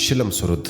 شلم سرود.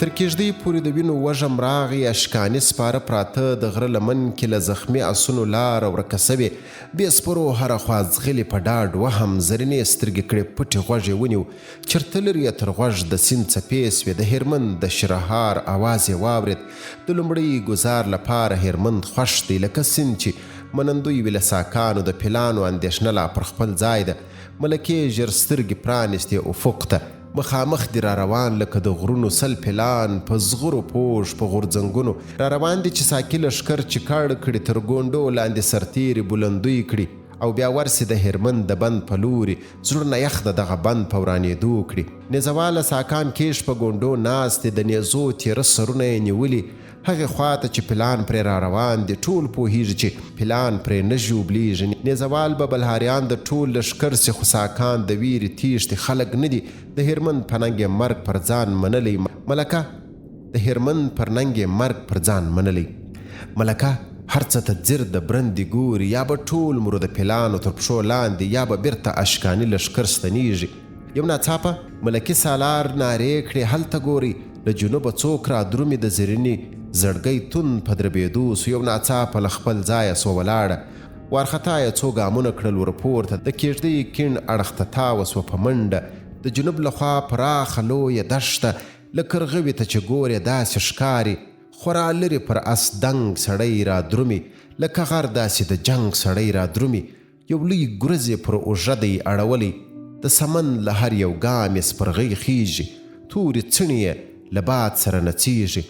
تر کېږدۍ پورې د وینو وږم راغی، اشکاني سپاره پراته د غره لمن کې له زخمي اسونو لاره ورکه سوې. بې سپرو هره خوا ځغلې په ډاډ وهم، زرینې سترګې کړې پټې غوږ یې ونیو. چرته لرې تر غوږ د سیند څپې سوې، د هرمند د شرهار اواز یې واورېد. د لومړۍ ګزار لپاره هرمند خوښ دی، لکه سیند چې منندوی وي له ساکانو. د پلانو اندېښنه لا پر خپل ځای ده. ملکې ژر سترګې پرانیستې افق ته، مخامخ دی را روان لکه د غرونو سل پلان په زغرو پوش په غورځنګونو. را روان دي چې ساکي لښکر چې کړ کړي، تر ګونډو لاندې سرتیرې بلندوی کړي، او بیا ورسي د هرمند د بند په لوري. زړونه یخ د دغه بند په ورانېدو کړي. نیزواله ساکان کیش په ګونډو ناست دي، د نیزو تیره سرونه یې نیولي هغې خواته چې پلان پرې را روان دي. ټول پوهېږي چې پلان پرې نه ژوبلیږي. نیزوال به بلهاریان د ټول لښکر سي، خو ساکان د ویرې تیښتې خلک نه دي. د هرمند په ننګ یې مرګ پر ځان منلی ملکه، د هرمند پر ننګ یې مرګ پر ځان منلی ملکه. هر څه ته ځیر د برندې ګوري، یا به ټول مرو د پلانو تر پښو لاندې، یا به بیرته اشکاني لښکر ستنیږي. یو ناڅاپه ملکي سالار نارې کړې، هلته ګوري له جنوبه څوک را درومي. د زرینې زړګۍ توند په دربېدو سو، یو ناڅاپه له خپل ځایه سوه ولاړه. وارخطا یې څو ګامونه کړل ورپورته، د کېږدۍ کیڼ اړخ ته تاوه سوه په منډه. د جنوب لخوا پراخه لویه دښته، لکه رغوي ته چې ګورې داسې ښکاري. خورا لرې پر اس دنګ سړی را درومي، لکه غر داسې د جنګ سړی را درومي. یو لوی ګرز یې پر اوږه دی اړولی، د سمن له هر یو ګام یې سپرغۍ خیږي. تورې څڼې یې له باد سره نڅیږي.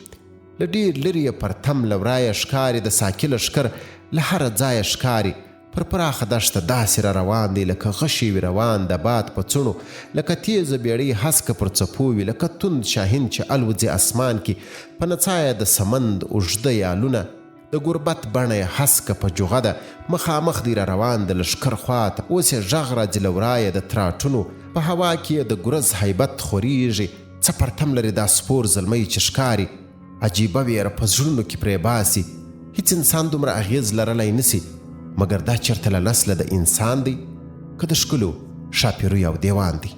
له ډېر لرې یې پر تم له ورایه ښکاري، د ساکي لښکر له هره ځایه ښکاري. پر پراخه دښته داسې را روان دی لکه غشی وي روان د باد په څڼو، لکه تیزه بیړۍ هسکه پر څپو وي، لکه توند شاهین چې الوځي اسمان کې. په نڅایه د سمند اوږده یالونه، د ګربت بڼه یې هسکه په جوغه ده. مخامخ دی را روان د لښکر خواته، اوس یې غږ راځي له ورایه د تراټونو. په هوا کې د ګرز هیبت خورېږي، څه پرتم لري دا سپور زلمی چې ښکاري. عجیبه ویره په زړونو کې پرې باسي. هیڅ انسان دومره اغیز لرلی نسي، مګر دا چېرته له نسله د انسان دی که د ښکلو ښاپیروي او دیوان دی.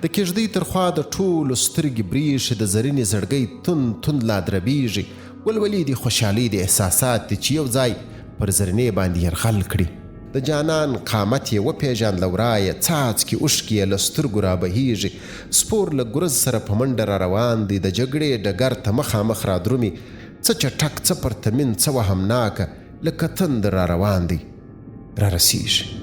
د کېږدۍ تر خوا د ټولو سترګې بریښي، د زرینې زړګۍ توند توند لا دربیږي. ولولې دي، خوشحالۍ دي، احساسات دي چې یو ځای پر زرینې باندې یرغل کړي. د جانان قامت یې وپېژاند له ورایه، څاڅکي اوښکې یې له سترګو را بهیږي. سپور له ګرز سره په منډه را روان دی، د جګړې ډګر ته مخامخ را درومي. څه چټک، څه پرتمین، څه وهمناکه، لکه تندر را روان دی، را رسیږي.